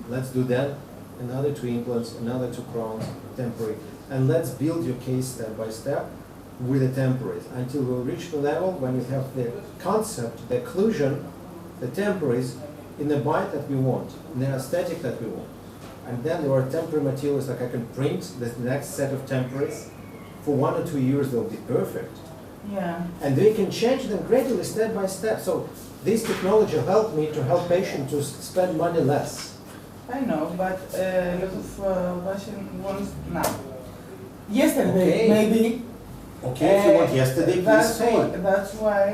let's do that, another 2 implants, another 2 crowns, temporary, and let's build your case step by step with the temporaries until we reach the level when you have the concept, the occlusion, the temporaries in the bite that we want, in the aesthetic that we want. And then there are temporary materials, like I can print the next set of temporaries. For 1 or 2 years they'll be perfect. Yeah. And they can change them gradually, step by step. So this technology helped me to help patients to spend money less. I know, but a lot of patients want now. Yesterday, Okay. maybe. Okay, if you want yesterday, please pay. That's why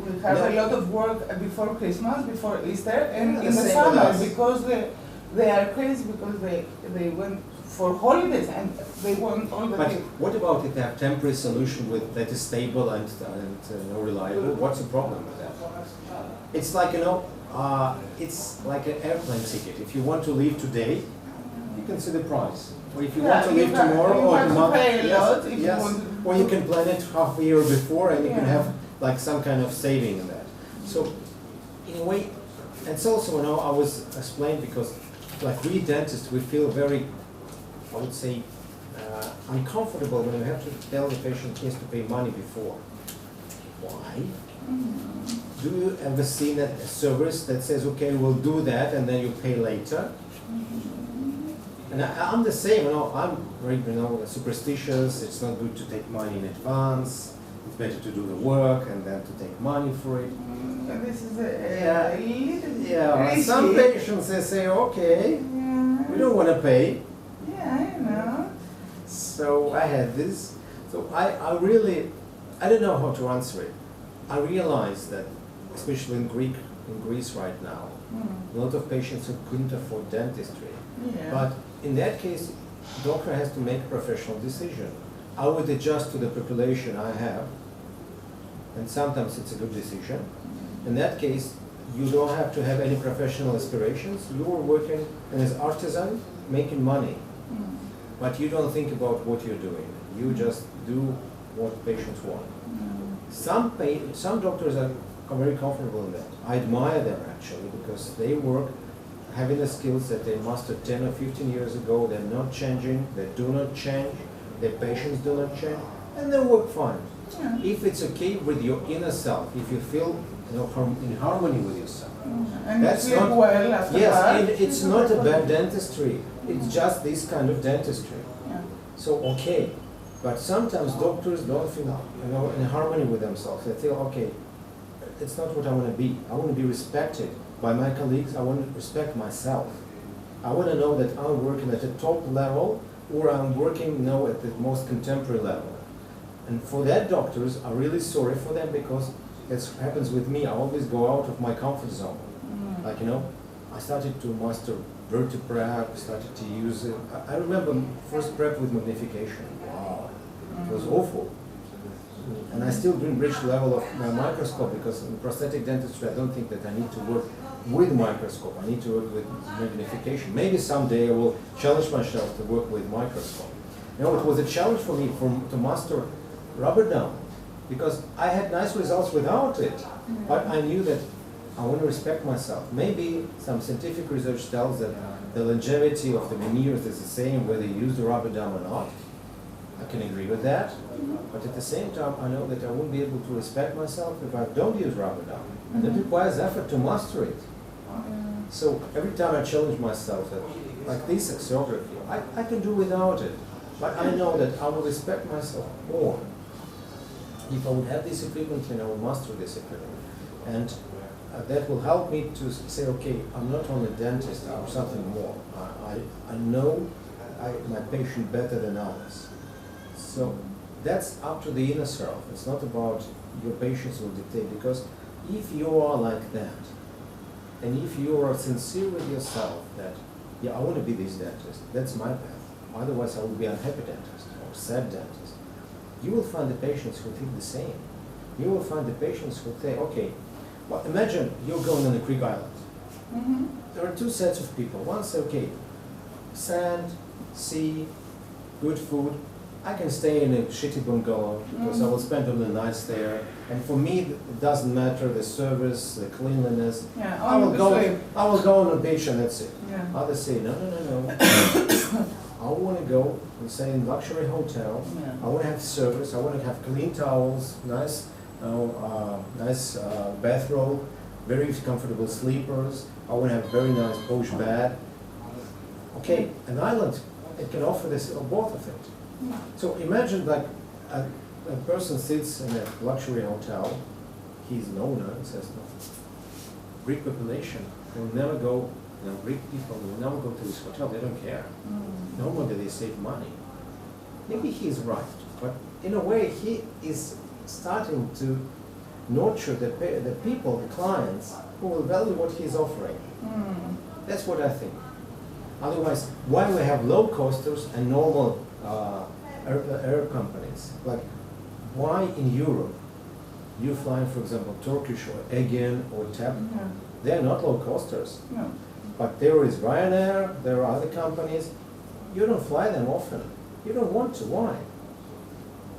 we have No. a lot of work before Christmas, before Easter, and Yeah, in the the same with summer, us. because they are crazy because they went for holidays and they want all the But things. what about if they have temporary solution with that is stable and reliable? What's the problem with that? It's like, it's like an airplane ticket. If you want to leave today, you can see the price. Or if you want to leave tomorrow or have to tomorrow, pay a lot if you yes. want to. Or you can plan it half a year before and you can Yeah. have like some kind of saving in that. So in a way, it's also, I was explained because like we dentists, we feel very, I would say, uncomfortable when we have to tell the patient he has to pay money before. Why? Do you ever see that a service that says, okay, we'll do that and then you pay later? And I'm the same, I'm very, superstitious. It's not good to take money in advance. It's better to do the work and then to take money for it. And this is Yeah. a little Yeah, risky. some patients they say, okay, we don't want to pay. Yeah, I know. So I had this. So I really, I don't know how to answer it. I realized that, especially in Greece right now, a lot of patients who couldn't afford dentistry. Yeah. But in that case, doctor has to make a professional decision. I would adjust to the population I have, and sometimes it's a good decision. In that case, you don't have to have any professional aspirations. You are working as artisan, making money, but you don't think about what you're doing. You just do what patients want. Some doctors are very comfortable in that. I admire them actually because they work having the skills that they mastered 10 or 15 years ago. They're not changing, they do not change, their patients do not change, and they work fine. Yeah. If it's okay with your inner self, if you feel in harmony with yourself. And That's you sleep not- well after Yes, that. it's not a bad dentistry. It's just this kind of dentistry. Yeah. So, okay, but sometimes doctors don't feel in harmony with themselves. They feel, okay, it's not what I want to be. I want to be respected by my colleagues. I want to respect myself. I want to know that I'm working at the top level or I'm working at the most contemporary level. And for that, doctors are really sorry for them because it happens with me. I always go out of my comfort zone. Like, I started to master verteprep, started to use it. I remember first prep with magnification. Wow, it was awful. And I still didn't reach the level of my microscope because in prosthetic dentistry I don't think that I need to work with microscope. I need to work with magnification. Maybe someday I will challenge myself to work with microscope. It was a challenge for me to master rubber dam because I had nice results without it. But I knew that I want to respect myself. Maybe some scientific research tells that the longevity of the veneers is the same whether you use the rubber dam or not. I can agree with that, but at the same time I know that I won't be able to respect myself if I don't use rubber dam. And it requires effort to master it. So every time I challenge myself that, like this axiography, I can do without it, but I know that I will respect myself more. If I would have this equipment, then I will master this equipment. And that will help me to say, okay, I'm not only a dentist, I'm something more. I know my patient better than others. So that's up to the inner self. It's not about your patients will dictate, because if you are like that, and if you are sincere with yourself that, yeah, I want to be this dentist, that's my path. Otherwise I will be an unhappy dentist or sad dentist. You will find the patients who think the same. You will find the patients who say, okay, well, imagine you're going on a Greek island. There are two sets of people. One says, okay, sand, sea, good food, I can stay in a shitty bungalow because I will spend all the nights there. And for me, it doesn't matter the service, the cleanliness. Yeah, I will sleep. go on the beach and that's it. Yeah. Others say, no. I want to go and stay in luxury hotel. Yeah. I want to have service. I want to have clean towels, nice bathrobe, very comfortable sleepers. I want to have very nice posh bed. Okay, an island, it can offer this both of it. Yeah. So imagine like a person sits in a luxury hotel, he's an owner, and says, no, Greek population will never go, Greek people will never go to this hotel, they don't care. Normally they save money. Maybe he's right, but in a way he is starting to nurture the people, the clients, who will value what he's offering. That's what I think. Otherwise, why we have low costers and normal air companies? Like, why in Europe you fly, for example, Turkish or Aegean or TAP? They are not low costers. No. But there is Ryanair, there are other companies. You don't fly them often. You don't want to. Why?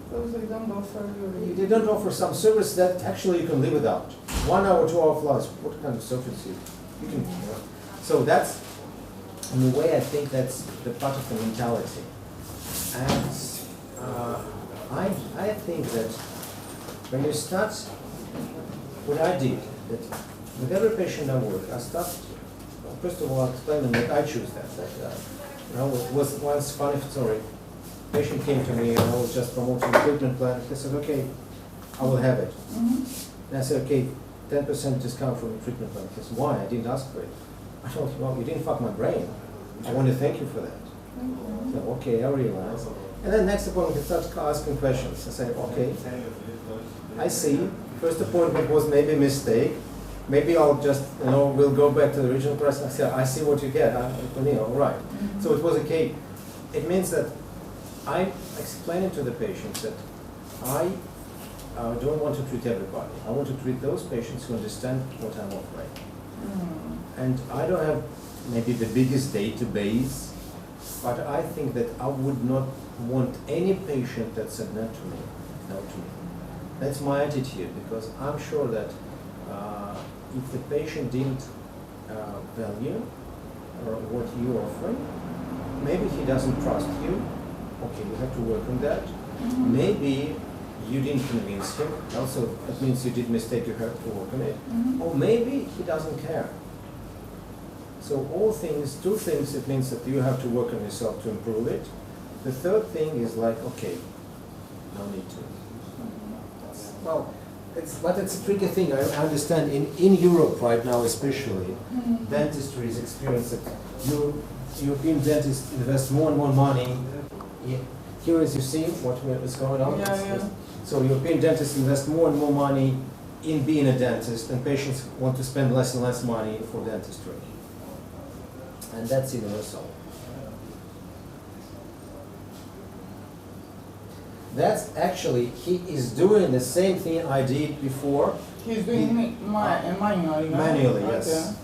Because they don't offer you. They don't offer some service that actually you can live without. 1 hour, 2 hour flights. What kind of service you can? So that's, in a way, I think that's the part of the mentality. And I think that when you start, what I did, that with every patient I work, I start, first of all, I'll explain them that I choose that. It was once funny story. Patient came to me and I was just promoting a treatment plan. He said, okay, I will have it. And I said, okay, 10% discount from the treatment plan. He said, why? I didn't ask for it. I told him, well, you didn't fuck my brain. I want to thank you for that. So, okay, I realize. And then next appointment, he starts asking questions. I said, okay, I see. First appointment was maybe a mistake. Maybe I'll just, we'll go back to the original price. I said, I see what you get. All right. So it was okay. It means that I explained to the patients that I don't want to treat everybody. I want to treat those patients who understand what I'm offering. And I don't have maybe the biggest database, but I think that I would not want any patient that said no to me. That's my attitude, because I'm sure that if the patient didn't value what you're offering, maybe he doesn't trust you. Okay, we have to work on that. Maybe you didn't convince him. Also, that means you did mistake, you have to work on it. Or maybe he doesn't care. So two things, it means that you have to work on yourself to improve it. The third thing is like, okay, no need to. Well, it's a tricky thing. I understand in Europe right now especially, dentistry is experiencing that European dentists invest more and more money. Here as you see what is going on. Yeah. So European dentists invest more and more money in being a dentist, and patients want to spend less and less money for dentistry. And that's universal. That's actually, he is doing the same thing I did before. He's doing manually. Manually, yes. Okay.